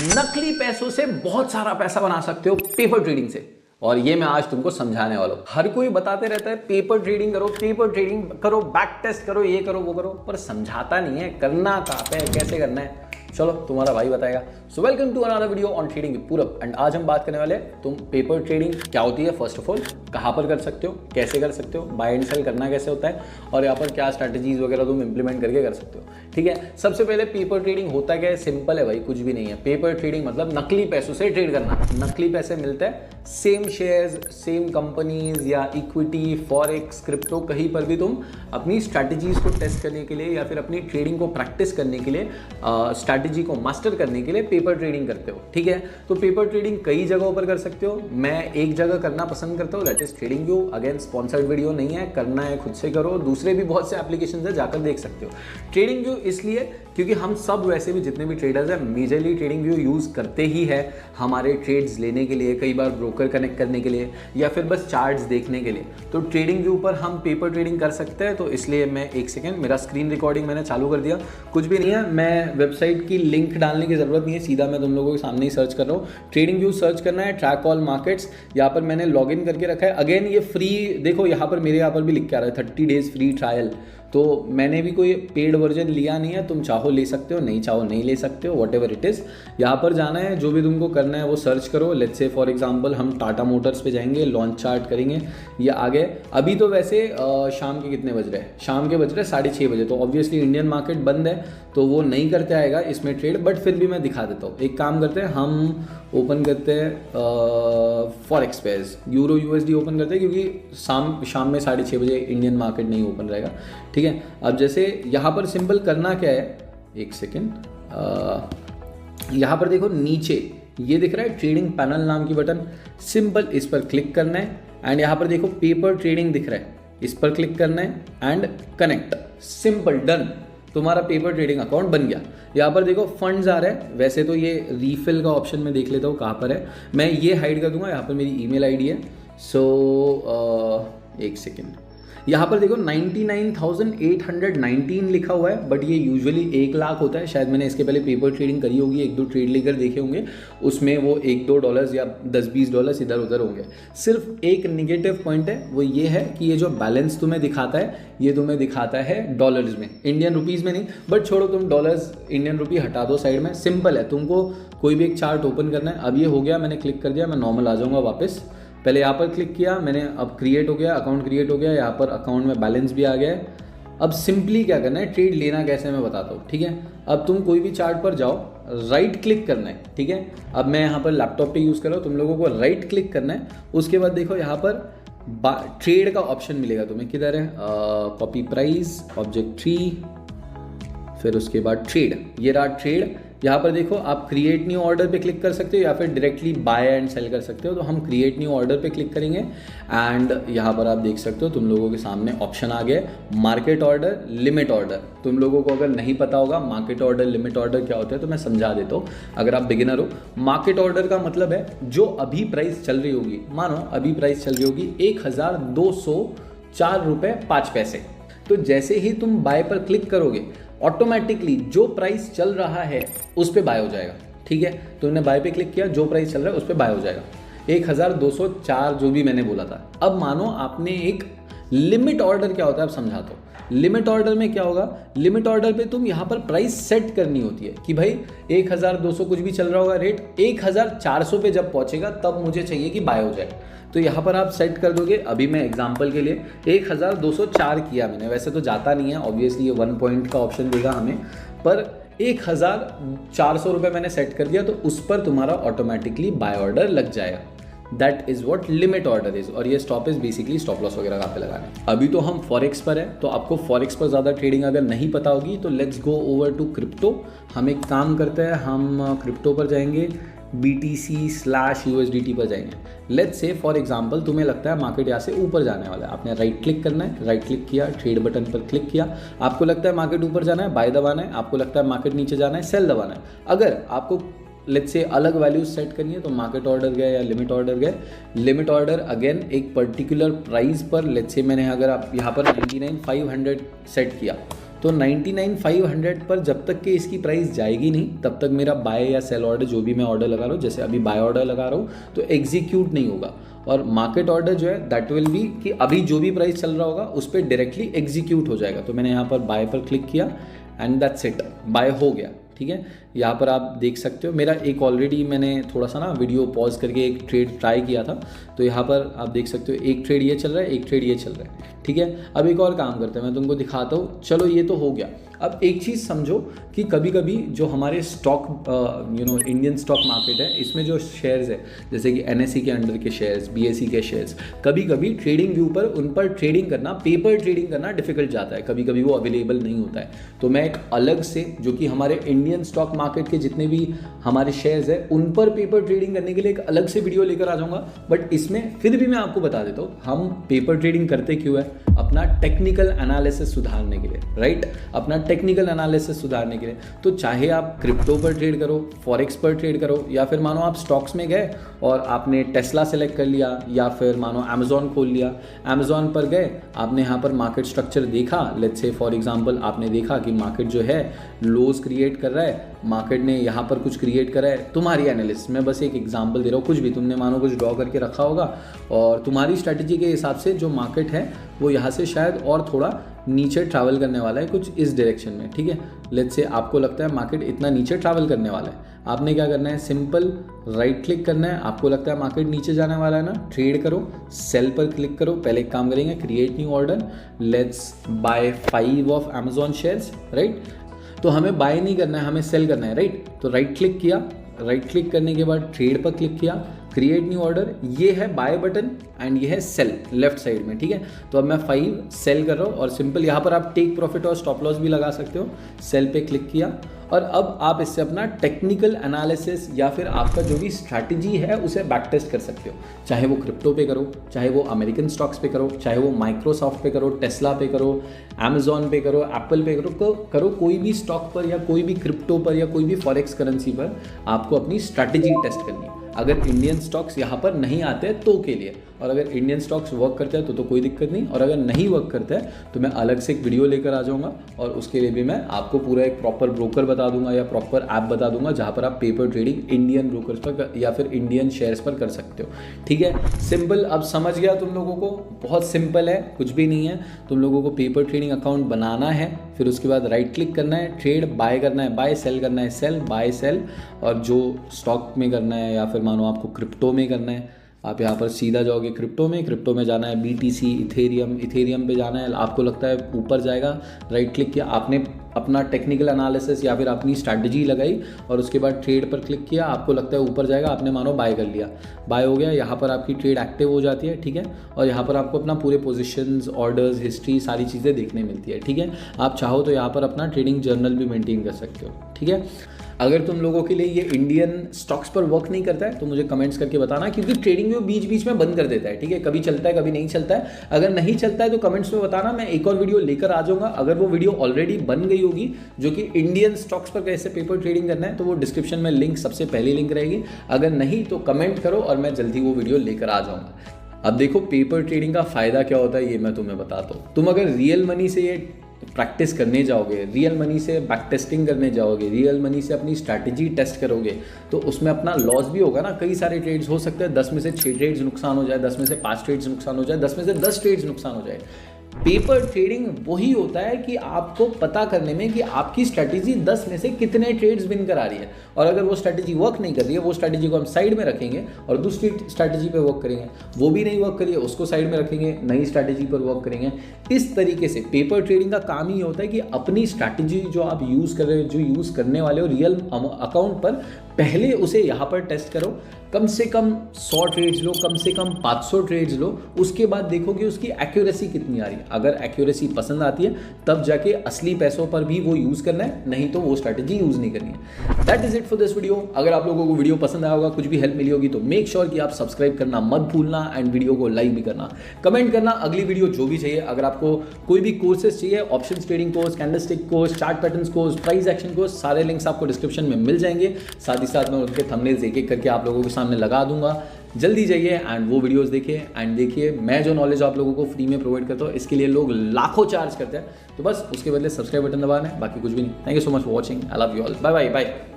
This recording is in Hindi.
नकली पैसों से बहुत सारा पैसा बना सकते हो पेपर ट्रेडिंग से, और ये मैं आज तुमको समझाने वाला हूं। हर कोई बताते रहता है पेपर ट्रेडिंग करो, पेपर ट्रेडिंग करो, बैक टेस्ट करो, ये करो वो करो, पर समझाता नहीं है करना कहाँ पे है, कैसे करना है। चलो तुम्हारा भाई बताएगा। So welcome to another video on trading with Purab. एंड आज हम बात करने वाले तुम पेपर ट्रेडिंग क्या होती है, फर्स्ट ऑफ ऑल कहाँ पर कर सकते हो, कैसे कर सकते हो, बाय एंड सेल करना कैसे होता है, और यहाँ पर क्या स्ट्रैटेजीज वगैरह तुम इंप्लीमेंट करके कर सकते हो। ठीक है, सबसे पहले पेपर ट्रेडिंग होता क्या है, सिंपल है भाई, कुछ भी नहीं है। पेपर ट्रेडिंग मतलब नकली पैसों से ट्रेड करना। नकली पैसे मिलते हैं सेम शेयर्स, सेम कंपनीज या इक्विटी, फॉरेक्स, क्रिप्टो, कहीं पर भी तुम अपनी स्ट्रैटेजीज को टेस्ट करने के लिए या फिर अपनी ट्रेडिंग को प्रैक्टिस करने के लिए, स्ट्रैटेजी को मास्टर करने के लिए पेपर ट्रेडिंग करते हो। ठीक है, तो पेपर ट्रेडिंग कई जगहों पर कर सकते हो। मैं एक जगह करना पसंद करता हूँ, that is trading view. Again sponsored video नहीं है, करना है खुद से करो। दूसरे भी बहुत से एप्लीकेशन है, जाकर देख सकते हो। ट्रेडिंग व्यू इसलिए क्योंकि हम सब वैसे भी जितने भी ट्रेडर्स हैं मेजरली ट्रेडिंग व्यू यूज़ करते ही है हमारे ट्रेड्स लेने के लिए, कई बार ब्रोकर कनेक्ट करने के लिए, या फिर बस चार्ट्स देखने के लिए। तो ट्रेडिंग व्यू पर हम पेपर ट्रेडिंग कर सकते हैं। तो इसलिए मैं एक सेकेंड, मेरा स्क्रीन रिकॉर्डिंग मैंने चालू कर दिया, कुछ भी नहीं है, मैं वेबसाइट की लिंक डालने की ज़रूरत नहीं है, सीधा मैं तुम लोगों के सामने ही सर्च कर रहा हूँ। ट्रेडिंग व्यू सर्च करना है, ट्रैक ऑल मार्केट्स, यहाँ पर मैंने लॉग इन करके रखा है। अगेन ये फ्री, देखो यहाँ पर मेरे यहाँ पर भी लिख के आ रहा है 30 डेज फ्री ट्रायल। तो मैंने भी कोई पेड वर्जन लिया नहीं है, तुम चाहो ले सकते हो, नहीं चाहो नहीं ले सकते हो, वॉट एवर इट इज़। यहाँ पर जाना है, जो भी तुमको करना है वो सर्च करो। लेट्स से फॉर एग्जांपल हम टाटा मोटर्स पे जाएंगे, लॉन्च चार्ट करेंगे, ये आगे। अभी तो वैसे शाम के कितने बज रहे हैं, शाम के बज रहे हैं 6:30 बजे, तो ऑब्वियसली इंडियन मार्केट बंद है तो वो नहीं करते आएगा इसमें ट्रेड, बट फिर भी मैं दिखा देता हूँ। एक काम करते हैं, हम ओपन करते हैं forex pairs, euro USD open करते हैं, क्योंकि शाम में 6:30 बजे इंडियन मार्केट नहीं ओपन रहेगा। ठीक है, अब जैसे यहाँ पर सिंपल करना क्या है, एक सेकेंड, यहाँ पर देखो नीचे ये दिख रहा है ट्रेडिंग पैनल नाम की बटन, सिंपल इस पर क्लिक करना है। एंड यहाँ पर देखो पेपर ट्रेडिंग दिख रहा है, इस पर क्लिक करना है एंड कनेक्ट, सिंपल डन, तुम्हारा पेपर ट्रेडिंग अकाउंट बन गया। यहाँ पर देखो फंड्स आ रहे हैं, वैसे तो ये रीफिल का ऑप्शन में देख लेता हूँ कहाँ पर है, मैं ये हाइड कर दूंगा। यहाँ पर मेरी ईमेल आईडी है। सो एक सेकेंड, यहाँ पर देखो 99,819 लिखा हुआ है, बट ये यूजुअली 1 लाख होता है। शायद मैंने इसके पहले पेपर ट्रेडिंग करी होगी, 1-2 ट्रेड लेकर देखे होंगे, उसमें वो $1-2 या $10-20 इधर उधर होंगे। सिर्फ एक निगेटिव पॉइंट है, वो ये है कि ये जो बैलेंस तुम्हें दिखाता है, ये तुम्हें दिखाता है डॉलर्स में, इंडियन रुपीज़ में नहीं। बट छोड़ो, तुम डॉलर्स इंडियन रुपी हटा दो साइड में, सिंपल है। तुमको कोई भी एक चार्ट ओपन करना है। अब ये हो गया, मैंने क्लिक कर दिया, मैं नॉर्मल आ जाऊँगा वापस। पहले यहाँ पर क्लिक किया मैंने, अब क्रिएट हो गया, अकाउंट क्रिएट हो गया, यहाँ पर अकाउंट में बैलेंस भी आ गया है। अब सिंपली क्या करना है, ट्रेड लेना कैसे मैं बताता हूँ। ठीक है, अब तुम कोई भी चार्ट पर जाओ, राइट क्लिक करना है। ठीक है, अब मैं यहाँ पर लैपटॉप पे यूज़ कर रहा हूँ, तुम लोगों को राइट क्लिक करना है। उसके बाद देखो यहाँ पर ट्रेड का ऑप्शन मिलेगा तुम्हें, किधर है, कॉपी प्राइस, ऑब्जेक्ट 3, फिर उसके बाद ट्रेड, ये रहा ट्रेड। यहाँ पर देखो आप क्रिएट न्यू ऑर्डर पे क्लिक कर सकते हो या फिर डायरेक्टली बाय एंड सेल कर सकते हो। तो हम क्रिएट न्यू ऑर्डर पे क्लिक करेंगे एंड यहाँ पर आप देख सकते हो तुम लोगों के सामने ऑप्शन आ गया, मार्केट ऑर्डर, लिमिट ऑर्डर। तुम लोगों को अगर नहीं पता होगा मार्केट ऑर्डर, लिमिट ऑर्डर क्या होता है, तो मैं समझा देता हूँ अगर आप बिगिनर हो। मार्केट ऑर्डर का मतलब है जो अभी प्राइस चल रही होगी, मानो अभी प्राइस चल रही होगी 1,204 रुपये 5 पैसे, तो जैसे ही तुम बाय पर क्लिक करोगे ऑटोमेटिकली जो प्राइस चल रहा है उस पे बाय हो जाएगा। ठीक है, तुमने बाय पे क्लिक किया, जो प्राइस चल रहा है उस पे बाय हो जाएगा, 1,204 जो भी मैंने बोला था। अब मानो आपने एक लिमिट ऑर्डर क्या होता है, अब समझाता हूँ। लिमिट ऑर्डर में क्या होगा, लिमिट ऑर्डर पे तुम यहाँ पर प्राइस सेट करनी होती है कि भाई 1,200 कुछ भी चल रहा होगा रेट, 1,400 पे जब पहुँचेगा तब मुझे चाहिए कि बाय हो जाए। तो यहाँ पर आप सेट कर दोगे। अभी मैं एग्जांपल के लिए 1,204 किया मैंने, वैसे तो जाता नहीं है ऑब्वियसली, ये 1 पॉइंट का ऑप्शन देगा हमें, पर 1,400 रुपये मैंने सेट कर दिया, तो उस पर तुम्हारा ऑटोमेटिकली बाय ऑर्डर लग जाएगा। That is what limit order is. और ये stop is basically stop loss वगैरह कहाँ पे लगाना है। अभी तो हम फॉरेक्स पर है, तो आपको फॉरेक्स पर ज़्यादा ट्रेडिंग अगर नहीं पता होगी तो let's go over to crypto. हम एक काम करते हैं, हम क्रिप्टो पर जाएंगे, BTC/USDT पर जाएंगे। लेट्स से फॉर एग्जांपल तुम्हें लगता है मार्केट यहाँ से ऊपर जाने वाला है, आपने राइट क्लिक करना है, राइट क्लिक किया, ट्रेड बटन पर क्लिक किया। आपको लगता है मार्केट ऊपर जाना है, बाय दबाना है। आपको लगता है मार्केट नीचे जाना है, सेल दबाना है। अगर आपको लेट्स से अलग वैल्यूज सेट करनी है तो मार्केट ऑर्डर गए या लिमिट ऑर्डर गए। लिमिट ऑर्डर अगेन एक पर्टिकुलर प्राइस पर, लेट्स से मैंने अगर आप यहाँ पर 99,500 सेट किया तो 99,500 पर जब तक कि इसकी प्राइस जाएगी नहीं तब तक मेरा बाय या सेल ऑर्डर जो भी मैं ऑर्डर लगा रहा हूँ, जैसे अभी बाय ऑर्डर लगा रहा हूँ तो एग्जीक्यूट नहीं होगा। और मार्केट ऑर्डर जो है दैट विल बी कि अभी जो भी प्राइस चल रहा होगा उस पर डायरेक्टली एग्जीक्यूट हो जाएगा। तो मैंने यहाँ पर बाय पर क्लिक किया एंड दैट्स इट, बाय हो गया। ठीक है, यहाँ पर आप देख सकते हो मेरा एक ऑलरेडी मैंने थोड़ा सा ना वीडियो पॉज करके एक ट्रेड ट्राई किया था, तो यहाँ पर आप देख सकते हो एक ट्रेड ये चल रहा है, एक ट्रेड ये चल रहा है। ठीक है, अब एक और काम करते हैं, मैं तुमको दिखाता हूँ। चलो ये तो हो गया। अब एक चीज़ समझो कि कभी कभी जो हमारे स्टॉक इंडियन स्टॉक मार्केट है, इसमें जो शेयर्स है जैसे कि NSE के अंडर के शेयर्स, BSE के शेयर्स, कभी कभी ट्रेडिंग व्यू पर उन पर ट्रेडिंग करना, पेपर ट्रेडिंग करना डिफिकल्ट जाता है, कभी कभी वो अवेलेबल नहीं होता है। तो मैं एक अलग से जो कि हमारे इंडियन स्टॉक मार्केट के जितने भी हमारे शेयर्स है उन पर पेपर ट्रेडिंग करने के लिए एक अलग से वीडियो लेकर आ जाऊँगा। बट इसमें फिर भी मैं आपको बता देता हूँ हम पेपर ट्रेडिंग करते क्यों है, अपना टेक्निकल एनालिसिस सुधारने के लिए, राइट, अपना टेक्निकल एनालिसिस सुधारने के लिए। तो चाहे आप क्रिप्टो पर ट्रेड करो, फॉरेक्स पर ट्रेड करो, या फिर मानो आप स्टॉक्स में गए और आपने टेस्ला सेलेक्ट कर लिया, या फिर मानो अमेजॉन खोल लिया, अमेजॉन पर गए, आपने यहाँ पर मार्केट स्ट्रक्चर देखा, लेट्स से फॉर एग्जांपल आपने देखा कि मार्केट जो है लोज क्रिएट कर रहा है, मार्केट ने यहाँ पर कुछ क्रिएट करा है, तुम्हारी एनालिसिस, मैं बस एक एग्जांपल दे रहा हूँ, कुछ भी तुमने मानो कुछ ड्रॉ करके रखा होगा और तुम्हारी स्ट्रैटेजी के हिसाब से जो मार्केट है वो यहाँ से शायद और थोड़ा नीचे ट्रैवल करने वाला है, कुछ इस डायरेक्शन में। ठीक है, लेट्स से आपको लगता है मार्केट इतना नीचे ट्रैवल करने वाला है, आपने क्या करना है, सिंपल राइट क्लिक करना है। आपको लगता है मार्केट नीचे जाने वाला है ना, ट्रेड करो, सेल पर क्लिक करो। पहले एक काम करेंगे, create new order, let's buy 5 of Amazon shares, right. तो हमें बाय नहीं करना है, हमें सेल करना है, राइट। तो राइट क्लिक किया, राइट क्लिक करने के बाद ट्रेड पर क्लिक किया, क्रिएट न्यू ऑर्डर, ये है बाय बटन एंड ये है सेल लेफ्ट साइड में। ठीक है, तो अब मैं 5 सेल कर रहा हूँ और सिंपल यहाँ पर आप टेक प्रॉफिट और स्टॉप लॉस भी लगा सकते हो। सेल पे क्लिक किया और अब आप इससे अपना टेक्निकल एनालिसिस या फिर आपका जो भी स्ट्रैटेजी है उसे बैक टेस्ट कर सकते हो। चाहे वो क्रिप्टो पे करो, चाहे वो अमेरिकन स्टॉक्स पे करो, चाहे वो माइक्रोसॉफ्ट पे करो, टेस्ला पे करो, अमेजॉन पे करो, एप्पल पे करो, कोई भी स्टॉक पर या कोई भी क्रिप्टो पर या कोई भी फॉरेक्स करेंसी पर आपको अपनी स्ट्रैटेजी टेस्ट करनी है। अगर इंडियन स्टॉक्स यहाँ पर नहीं आते तो के लिए, और अगर इंडियन स्टॉक्स वर्क करते हैं तो कोई दिक्कत नहीं, और अगर नहीं वर्क करता है तो मैं अलग से एक वीडियो लेकर आ जाऊँगा और उसके लिए भी मैं आपको पूरा एक प्रॉपर ब्रोकर बता दूंगा या प्रॉपर ऐप बता दूंगा जहाँ पर आप पेपर ट्रेडिंग इंडियन ब्रोकर्स पर या फिर इंडियन शेयर्स पर कर सकते हो। ठीक है, सिंपल, अब समझ गया तुम लोगों को, बहुत सिंपल है, कुछ भी नहीं है। तुम लोगों को पेपर ट्रेडिंग अकाउंट बनाना है, फिर उसके बाद राइट क्लिक करना है, ट्रेड बाय करना है, बाय, सेल करना है, सेल, बाय, सेल, और जो स्टॉक में करना है या फिर मानो आपको क्रिप्टो में करना है, आप यहाँ पर सीधा जाओगे क्रिप्टो में जाना है BTC, इथेरियम पे जाना है। आपको लगता है ऊपर जाएगा, राइट क्लिक किया, आपने अपना टेक्निकल एनालिसिस या फिर अपनी स्ट्रैटेजी लगाई और उसके बाद ट्रेड पर क्लिक किया, आपको लगता है ऊपर जाएगा, आपने मानो बाय कर लिया, बाय हो गया, यहाँ पर आपकी ट्रेड एक्टिव हो जाती है। ठीक है, और यहाँ पर आपको अपना पूरे पोजीशंस, ऑर्डर्स, हिस्ट्री, सारी चीज़ें देखने मिलती है। ठीक है, आप चाहो तो यहाँ पर अपना ट्रेडिंग जर्नल भी मेंटेन कर सकते हो। ठीक है, अगर तुम लोगों के लिए ये इंडियन स्टॉक्स पर वर्क नहीं करता है तो मुझे कमेंट्स करके बताना, क्योंकि ट्रेडिंग वो बीच बीच में बंद कर देता है। ठीक है, कभी चलता है, कभी नहीं चलता है। अगर नहीं चलता है तो कमेंट्स में बताना, मैं एक और वीडियो लेकर आ जाऊंगा। अगर वो वीडियो ऑलरेडी बन गई होगी जो कि इंडियन स्टॉक्स पर कैसे पेपर ट्रेडिंग करना है, तो वो डिस्क्रिप्शन में लिंक, सबसे पहली लिंक रहेगी। अगर नहीं तो कमेंट करो और मैं जल्दी वो वीडियो लेकर आ जाऊंगा। अब देखो पेपर ट्रेडिंग का फायदा क्या होता है ये मैं तुम्हें बताता हूँ। तुम अगर रियल मनी से ये प्रैक्टिस करने जाओगे, रियल मनी से बैक टेस्टिंग करने जाओगे, रियल मनी से अपनी स्ट्रैटेजी टेस्ट करोगे, तो उसमें अपना लॉस भी होगा ना। कई सारे ट्रेड्स हो सकते हैं, 10 में से 6 ट्रेड्स नुकसान हो जाए, 10 में से 5 ट्रेड्स नुकसान हो जाए, 10 में से 10 ट्रेड्स नुकसान हो जाए। पेपर ट्रेडिंग वही होता है कि आपको पता करने में कि आपकी स्ट्रैटेजी 10 में से कितने ट्रेड्स विन करा रही है, और अगर वो स्ट्रैटेजी वर्क नहीं कर रही है, वो स्ट्रैटेजी को हम साइड में रखेंगे और दूसरी स्ट्रैटेजी पे वर्क करेंगे। वो भी नहीं वर्क करिए, उसको साइड में रखेंगे, नई स्ट्रैटेजी पर वर्क करेंगे। इस तरीके से पेपर ट्रेडिंग का काम ही होता है कि अपनी स्ट्रैटेजी जो आप यूज़ कर रहे हो, जो यूज़ करने वाले हो रियल अकाउंट पर, पहले उसे यहाँ पर टेस्ट करो। कम से कम 100 ट्रेड्स लो, कम से कम 500 ट्रेड्स लो, उसके बाद देखो कि उसकी एक्यूरेसी कितनी आ रही है। अगर एक्यूरेसी पसंद आती है तब जाके असली पैसों पर भी वो यूज़ करना है, नहीं तो वो स्ट्रैटेजी यूज़ नहीं करनी है। That is it for this video. अगर आप लोगों को वीडियो पसंद आया होगा, कुछ भी हेल्प मिली होगी, तो मेक श्योर कि आप सब्सक्राइब करना मत भूलना एंड वीडियो को लाइक भी करना, कमेंट करना अगली वीडियो जो भी चाहिए। अगर आपको कोई भी कोर्सेज चाहिए, options trading course, candlestick course, chart patterns course, price action course, सारे लिंक्स आपको डिस्क्रिप्शन में मिल जाएंगे। साथ ही साथ मैं उनके थंबनेल्स एक एक करके आप लोगों के सामने लगा दूंगा। जल्दी जाइए एंड वो वीडियोस देखिए एंड देखिए मैं जो नॉलेज आप लोगों को फ्री में प्रोवाइड करता हूँ इसके लिए लोग लाखों चार्ज करते हैं, तो बस उसके बदले सब्सक्राइब बटन दबाना है, बाकी कुछ भी नहीं। Thank you so much for watching, I love you all, bye bye bye.